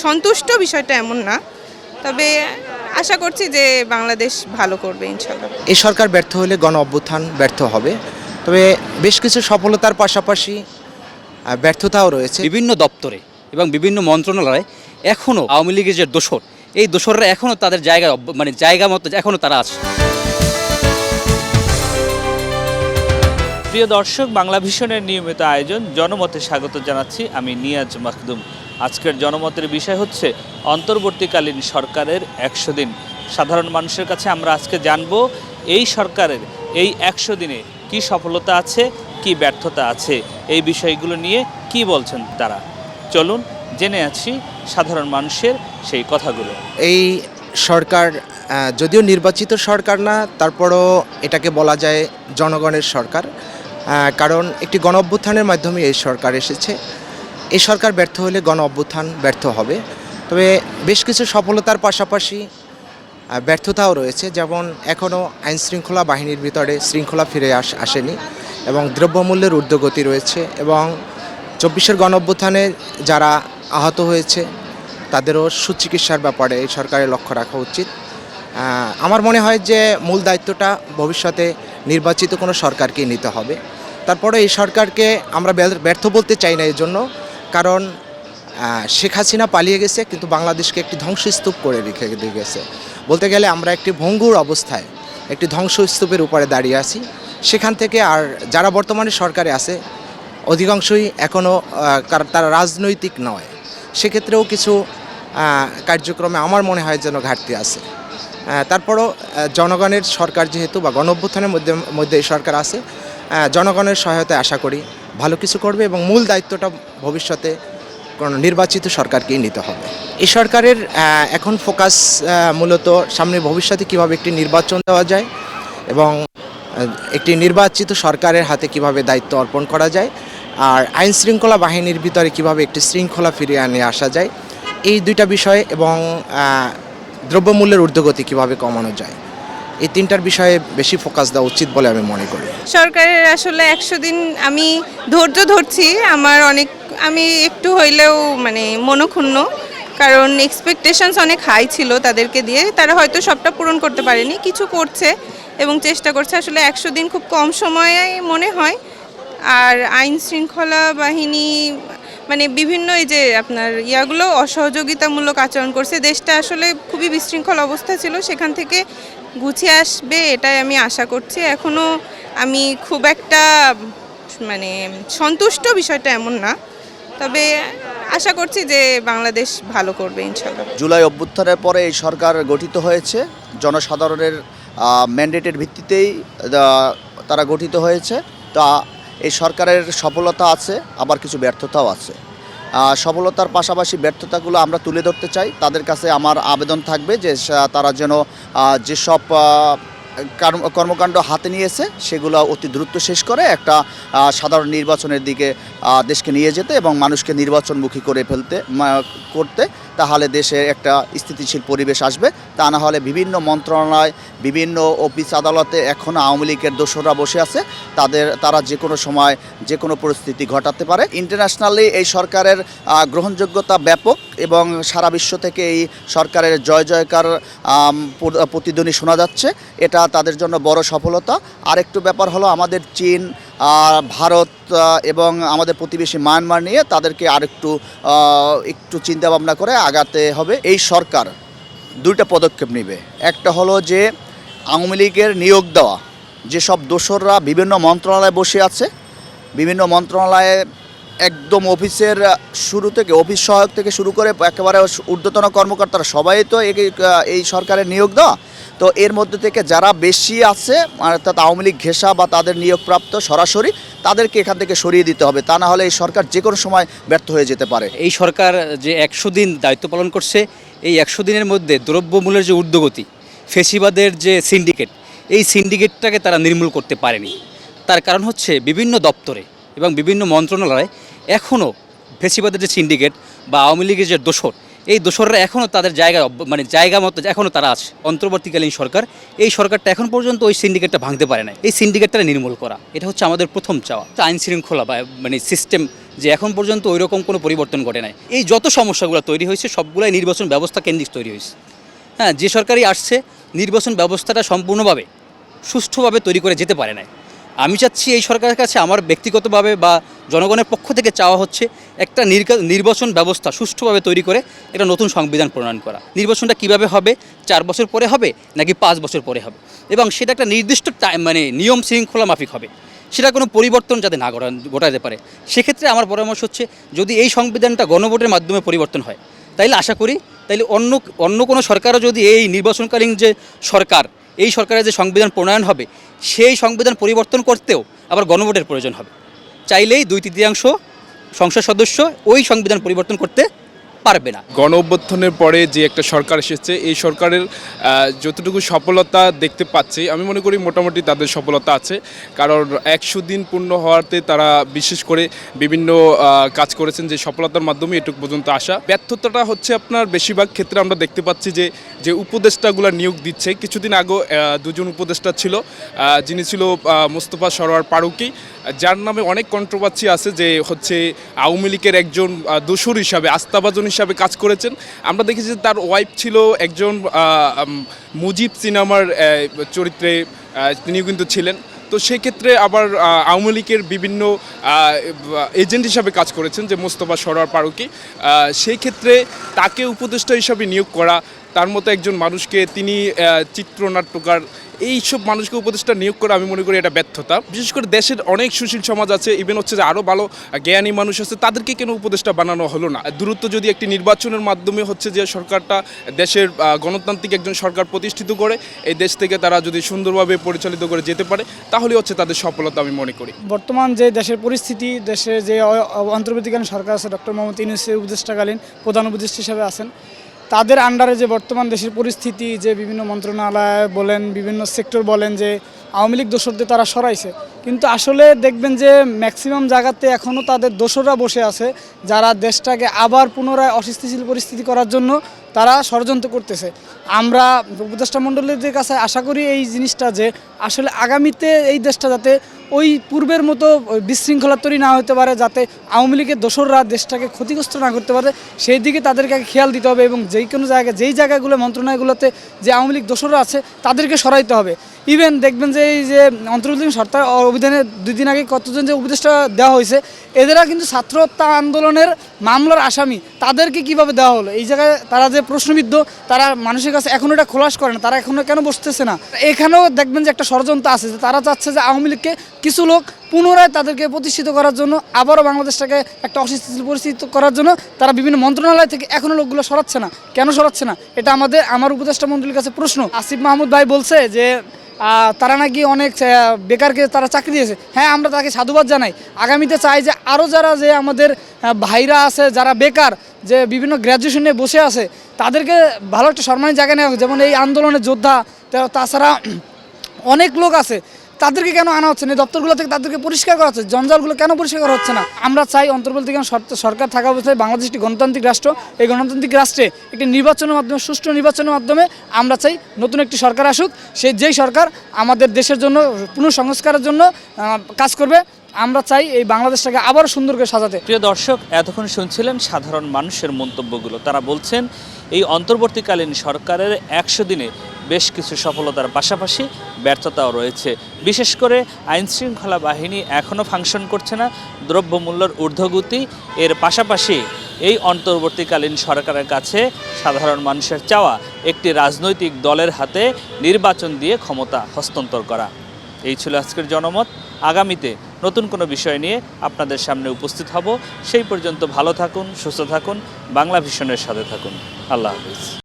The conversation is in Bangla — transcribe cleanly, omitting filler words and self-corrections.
সন্তুষ্ট বিষয়টা এমন না, তবে আশা করছি যে বাংলাদেশ ভালো করবে ইনশাল্লাহ। এই সরকার ব্যর্থ হলে গণ অভ্যুত্থান ব্যর্থ হবে, তবে বেশ কিছু সফলতার পাশাপাশি ব্যর্থতাও রয়েছে। বিভিন্ন দপ্তরে এবং বিভিন্ন মন্ত্রণালয়ে এখনও আওয়ামী লীগের যে দোসর, এই দোসররা এখনও তাদের জায়গা মতো এখনও তারা আছে। প্রিয় দর্শক, বাংলা ভিশনের নিয়মিত আয়োজন জনমতে স্বাগত জানাচ্ছি। আমি নিয়াজ মাখদুম। আজকের জনমতের বিষয় হচ্ছে অন্তর্বর্তীকালীন সরকারের 100 দিন। সাধারণ মানুষের কাছে আমরা আজকে জানব এই সরকারের এই 100 দিনে কি সফলতা আছে, কি ব্যর্থতা আছে, এই বিষয়গুলো নিয়ে কি বলছেন তারা। চলুন জেনে আছি সাধারণ মানুষের সেই কথাগুলো। এই সরকার যদিও নির্বাচিত সরকার না, তারপরও এটাকে বলা যায় জনগণের সরকার, কারণ একটি গণ অভ্যুত্থানের মাধ্যমে এই সরকার এসেছে। এই সরকার ব্যর্থ হলে গণ অভ্যুত্থান ব্যর্থ হবে, তবে বেশ কিছু সফলতার পাশাপাশি ব্যর্থতাও রয়েছে। যেমন এখনও আইনশৃঙ্খলা বাহিনীর ভিতরে শৃঙ্খলা ফিরে আসেনি এবং দ্রব্যমূল্যের ঊর্ধ্বগতি রয়েছে, এবং 24-এর গণ অভ্যুত্থানে যারা আহত হয়েছে তাদেরও সুচিকিৎসার ব্যাপারে এই সরকারের লক্ষ্য রাখা উচিত। আমার মনে হয় যে মূল দায়িত্বটা ভবিষ্যতে নির্বাচিত কোনো সরকারকেই নিতে হবে। তারপরে এই সরকারকে আমরা ব্যর্থ বলতে চাই না, এই জন্য কারণ শেখ হাসিনা পালিয়ে গেছে, কিন্তু বাংলাদেশকে একটি ধ্বংসস্তূপ করে রেখে দিয়ে গেছে। বলতে গেলে আমরা একটি ভঙ্গুর অবস্থায় একটি ধ্বংসস্তূপের উপরে দাঁড়িয়ে আছি। সেখান থেকে আর যারা বর্তমানে সরকারে আছে অধিকাংশই এখনও তারা রাজনৈতিক নয়, সেক্ষেত্রেও কিছু কার্যক্রমে আমার মনে হয় যেন ঘাটতি আছে। তারপরও জনগণের সরকার যেহেতু বা গণ অভ্যুত্থানের মধ্যে এই সরকার আছে, জনগণের সহায়তায় আশা করি ভালো কিছু করবে, এবং মূল দায়িত্বটা ভবিষ্যতে কোনো নির্বাচিত সরকারকেই নিতে হবে। এই সরকারের এখন ফোকাস মূলত সামনে ভবিষ্যতে কীভাবে একটি নির্বাচন দেওয়া যায় এবং একটি নির্বাচিত সরকারের হাতে কিভাবে দায়িত্ব অর্পণ করা যায়, আর আইন শৃঙ্খলা বাহিনীর ভিতরে কিভাবে একটি শৃঙ্খলা ফিরিয়ে নিয়ে আসা যায়, এই দুইটা বিষয়, এবং দ্রব্যমূল্যের ঊর্ধ্বগতি কীভাবে কমানো যায়, এই তিনটার বিষয়ে বেশি ফোকাস দেওয়া উচিত বলে আমি মনে করি। সরকারের আসলে 100 দিন আমি ধৈর্য ধরছি। আমি একটু হইলেও মনক্ষুণ্ণ, কারণ এক্সপেকটেশনস অনেক হাই ছিল তাদেরকে দিয়ে। তারা হয়তো সবটা পূরণ করতে পারেনি, কিছু করছে এবং চেষ্টা করছে। আসলে 100 দিন খুব কম সময়ে মনে হয়। আর আইন শৃঙ্খলা বাহিনী বিভিন্ন এই যে আপনার ইয়াগুলো অসহযোগিতামূলক আচরণ করছে। দেশটা আসলে খুবই বিশৃঙ্খল অবস্থা ছিল, সেখান থেকে গুছিয়ে আসবে এটাই আমি আশা করছি। এখনও আমি খুব একটা সন্তুষ্ট বিষয়টা এমন না, তবে আশা করছি যে বাংলাদেশ ভালো করবে ইনশাল্লাহ। জুলাই অভ্যুত্থানের পরে এই সরকার গঠিত হয়েছে, জনসাধারণের ম্যান্ডেটের ভিত্তিতেই তারা গঠিত হয়েছে। তা এই সরকারের সফলতা আছে, আবার কিছু ব্যর্থতাও আছে। সফলতার পাশাপাশি ব্যর্থতাগুলো আমরা তুলে ধরতে চাই। তাদের কাছে আমার আবেদন থাকবে যে তারা যেন যেসব কর্মকাণ্ড হাতে নিয়েছে সেগুলো অতি দ্রুত শেষ করে একটা সাধারণ নির্বাচনের দিকে দেশকে নিয়ে যেতে এবং মানুষকে নির্বাচনমুখী করতে, তাহলে দেশে একটা স্থিতিশীল পরিবেশ আসবে। তা না হলে বিভিন্ন মন্ত্রণালয়, বিভিন্ন অফিস আদালতে এখনও আওয়ামী লীগের দোসররা বসে আছে। তারা যে কোনো সময় যে কোনো পরিস্থিতি ঘটাতে পারে। ইন্টারন্যাশনালি এই সরকারের গ্রহণযোগ্যতা ব্যাপক, এবং সারা বিশ্ব থেকে এই সরকারের জয় জয়কার প্রতিধ্বনি শোনা যাচ্ছে। এটা তাদের জন্য বড় সফলতা। আরেকটু ব্যাপার হলো আমাদের চীন, ভারত এবং আমাদের প্রতিবেশী মায়ানমার নিয়ে তাদেরকে একটু চিন্তাভাবনা করে আগাতে হবে। এই সরকার দুইটা পদক্ষেপ নেবে। একটা হলো যে আওয়ামী লীগের নিয়োগ দেওয়া যেসব দোসররা বিভিন্ন মন্ত্রণালয়ে বসে আছে, বিভিন্ন মন্ত্রণালয়ে একদম অফিসের শুরু থেকে, অফিস সহায়ক থেকে শুরু করে একেবারে ঊর্ধ্বতন কর্মকর্তারা সবাই তো এই সরকারের নিয়োগ দেওয়া। তো এর মধ্যে থেকে যারা বেশি আছে, অর্থাৎ আওয়ামী লীগ ঘেঁষা বা তাদের নিয়োগপ্রাপ্ত সরাসরি, তাদেরকে এখান থেকে সরিয়ে দিতে হবে। তা না হলে এই সরকার যে কোনো সময় ব্যর্থ হয়ে যেতে পারে। এই সরকার যে 100 দিন দায়িত্ব পালন করছে, এই 100 দিনের মধ্যে দ্রব্যমূল্যের যে ঊর্ধ্বগতি, ফেসিবাদের যে সিন্ডিকেট, এই সিন্ডিকেটটাকে তারা নির্মূল করতে পারেনি। তার কারণ হচ্ছে বিভিন্ন দপ্তরে এবং বিভিন্ন মন্ত্রণালয়ে এখনও ফেসিবাদের যে সিন্ডিকেট বা আওয়ামী লীগের যে দোসর, এই দোসররা এখনও তাদের জায়গায় মানে জায়গা মতো এখনও তারা আছে। অন্তর্বর্তীকালীন সরকার, এই সরকারটা এখন পর্যন্ত ওই সিন্ডিকেটটা ভাঙতে পারে না। এই সিন্ডিকেটটা নির্মূল করা, এটা হচ্ছে আমাদের প্রথম চাওয়া। আইন শৃঙ্খলা বা মানে সিস্টেম যে এখন পর্যন্ত ওই রকম কোনো পরিবর্তন ঘটে নাই। এই যত সমস্যাগুলো তৈরি হয়েছে সবগুলাই নির্বাচন ব্যবস্থা কেন্দ্রিক তৈরি হয়েছে। হ্যাঁ, যে সরকারই আসছে নির্বাচন ব্যবস্থাটা সম্পূর্ণভাবে সুষ্ঠুভাবে তৈরি করে যেতে পারে না। আমি চাচ্ছি এই সরকারের কাছে, আমার ব্যক্তিগতভাবে বা জনগণের পক্ষ থেকে চাওয়া হচ্ছে একটা নির্বাচন ব্যবস্থা সুষ্ঠুভাবে তৈরি করে একটা নতুন সংবিধান প্রণয়ন করা। নির্বাচনটা কিভাবে হবে, 4 বছর পরে হবে নাকি 5 বছর পরে হবে, এবং সেটা একটা নির্দিষ্ট মানে নিয়ম শৃঙ্খলা মাফিক হবে, সেটা কোনো পরিবর্তন যাতে না ঘটাতে পারে। সেক্ষেত্রে আমার পরামর্শ হচ্ছে যদি এই সংবিধানটা গণভোটের মাধ্যমে পরিবর্তন হয়, তাইলে আশা করি তাইলে অন্য কোনো সরকারও যদি এই নির্বাচনকালীন যে সরকার, এই সরকারের যে সংবিধান প্রণয়ন হবে সেই সংবিধান পরিবর্তন করতেও আবার গণভোটের প্রয়োজন হবে। চাইলেই 2/3 সংসদ সদস্য ওই সংবিধান পরিবর্তন করতে পারবে না। গণ অভ্যুত্থানের পরে যে একটা সরকার এসেছে, এই সরকারের যতটুকু সফলতা দেখতে পাচ্ছি আমি মনে করি মোটামুটি তাদের সফলতা আছে। কারণ 100 দিন পূর্ণ হওয়াতে তারা বিশেষ করে বিভিন্ন কাজ করেছেন, যে সফলতার মাধ্যমে এটুকু পর্যন্ত আসা। ব্যর্থতাটা হচ্ছে আপনার বেশিরভাগ ক্ষেত্রে আমরা দেখতে পাচ্ছি যে উপদেষ্টাগুলো নিয়োগ দিচ্ছে। কিছুদিন আগে 2জন উপদেষ্টা ছিল, যিনি ছিল মোস্তফা সরোয়ার ফারুকী, যার নামে অনেক কন্ট্রোভার্সি আছে যে হচ্ছে আওয়ামী লীগের একজন দোসর হিসাবে, আস্থাভাজন হিসাবে কাজ করেছেন। আমরা দেখেছি যে তার ওয়াইফ ছিল একজন মুজিব সিনেমার চরিত্রে তিনিও কিন্তু ছিলেন। তো সেক্ষেত্রে আবার আওয়ামী লীগের বিভিন্ন এজেন্ট হিসাবে কাজ করেছেন যে মোস্তফা সরোয়ার ফারুকী। সেই ক্ষেত্রে তাকে উপদেষ্টা হিসাবে নিয়োগ করা, তার মতো একজন মানুষকে, তিনি চিত্রনাট্যকার, এইসব মানুষকে উপদেষ্টা নিয়োগ করা আমি মনে করি এটা ব্যর্থতা। বিশেষ করে দেশের অনেক সুশীল সমাজ আছে, ইভেন হচ্ছে যে আরও ভালো জ্ঞানী মানুষ আছে, তাদেরকে কেন উপদেষ্টা বানানো হলো না? দ্রুত যদি একটি নির্বাচনের মাধ্যমে হচ্ছে যে সরকারটা দেশের গণতান্ত্রিক একজন সরকার প্রতিষ্ঠিত করে এই দেশ থেকে তারা যদি সুন্দরভাবে পরিচালিত করে যেতে পারে, তাহলে হচ্ছে তাদের সফলতা আমি মনে করি। বর্তমান যে দেশের পরিস্থিতি, দেশের যে অন্তর্বর্তীকালীন সরকার আছে, ডক্টর মোহাম্মদ ইউনূসের উপদেষ্টাকালীন প্রধান উপদেষ্টা হিসেবে আছেন, তাদের আন্ডারে যে বর্তমান দেশের পরিস্থিতি, যে বিভিন্ন মন্ত্রণালয় বলেন, বিভিন্ন সেক্টর বলেন, যে আওয়ামী লীগ দোসরদের তারা সরাইছে, কিন্তু আসলে দেখবেন যে ম্যাক্সিমাম জায়গাতে এখনও তাদের দোসররা বসে আছে, যারা দেশটাকে আবার পুনরায় অস্থিতিশীল পরিস্থিতি করার জন্য তারা ষড়যন্ত্র করতেছে। আমরা উপদেষ্টা মণ্ডলীদের কাছে আশা করি এই জিনিসটা, যে আসলে আগামীতে এই দেশটা যাতে ওই পূর্বের মতো বিশৃঙ্খলা তৈরি না হতে পারে, যাতে আওয়ামী লীগের দোসররা দেশটাকে ক্ষতিগ্রস্ত না করতে পারে, সেই দিকে তাদেরকে খেয়াল দিতে হবে। এবং কোনো জায়গায়, যেই জায়গাগুলো মন্ত্রণালয়গুলোতে যে আওয়ামী লীগ দোসররা আছে তাদেরকে সরাইতে হবে। ইভেন দেখবেন যে এই যে অন্তর্বর্তীকালীন সরকার অভিধানে 2 দিন আগে কতজন যে উপদেষ্টা দেওয়া হয়েছে, এদেরা কিন্তু ছাত্র হত্যা আন্দোলনের মামলার আসামি, তাদেরকে কিভাবে দেওয়া হলো? এই জায়গায় তারা যে প্রশ্নবিদ্ধ, তারা মানুষের কাছে এখনও এটা খোলাস করে না, তারা এখনও কেন বসতেছে না? এখানেও দেখবেন যে একটা ষড়যন্ত্র আছে, যে তারা চাচ্ছে যে আওয়ামী লীগকে কিছু লোক পুনরায় তাদেরকে প্রতিষ্ঠিত করার জন্য, আবারও বাংলাদেশটাকে একটা অস্থিতিশীল পরিস্থিতি করার জন্য তারা বিভিন্ন মন্ত্রণালয় থেকে এখনও লোকগুলো সরাচ্ছে না। কেন সরাচ্ছে না? এটা আমার উপদেষ্টা মণ্ডলীর কাছে প্রশ্ন। আসিফ মাহমুদ ভাই বলছে যে তারা নাকি অনেক বেকারকে তারা চাকরি দিয়েছে। হ্যাঁ, আমরা তাকে সাধুবাদ জানাই। আগামীতে চাই যে আরও যারা যে আমাদের ভাইরা আছে, যারা বেকার, যে বিভিন্ন গ্র্যাজুয়েশনে বসে আছে, তাদেরকে ভালো একটা সম্মানী জায়গায় নেওয়া হোক। যেমন এই আন্দোলনের যোদ্ধা, তাছাড়া অনেক লোক আছে, তাদেরকে কেন আনা হচ্ছে না? দপ্তরগুলো থেকে তাদেরকে পরিষ্কার করা হচ্ছে, জঞ্জালগুলো কেন পরিষ্কার করা হচ্ছে না? আমরা চাই অন্তর্বর্তীকালীন সরকার থাকা অবস্থায় বাংলাদেশ একটি গণতান্ত্রিক রাষ্ট্র, এই গণতান্ত্রিক রাষ্ট্রে একটি নির্বাচনের মাধ্যমে, সুষ্ঠু নির্বাচনের মাধ্যমে আমরা চাই নতুন একটি সরকার আসুক, যেই সরকার আমাদের দেশের জন্য পুনঃসংস্কারের জন্য কাজ করবে। আমরা চাই এই বাংলাদেশটাকে আবারও সুন্দর করে সাজাতে। প্রিয় দর্শক, এতক্ষণ শুনছিলেন সাধারণ মানুষের মন্তব্যগুলো। তারা বলছেন এই অন্তর্বর্তীকালীন সরকারের 100 দিনে বেশ কিছু সফলতার পাশাপাশি ব্যর্থতাও রয়েছে। বিশেষ করে আইনশৃঙ্খলা বাহিনী এখনও ফাংশন করছে না, দ্রব্যমূল্যের ঊর্ধ্বগতি, এর পাশাপাশি এই অন্তর্বর্তীকালীন সরকারের কাছে সাধারণ মানুষের চাওয়া একটি রাজনৈতিক দলের হাতে নির্বাচন দিয়ে ক্ষমতা হস্তান্তর করা। এই ছিল আজকের জনমত। আগামীতে নতুন কোনো বিষয় নিয়ে আপনাদের সামনে উপস্থিত হব। সেই পর্যন্ত ভালো থাকুন, সুস্থ থাকুন, বাংলা ভিশনের সাথে থাকুন। আল্লাহ হাফিজ।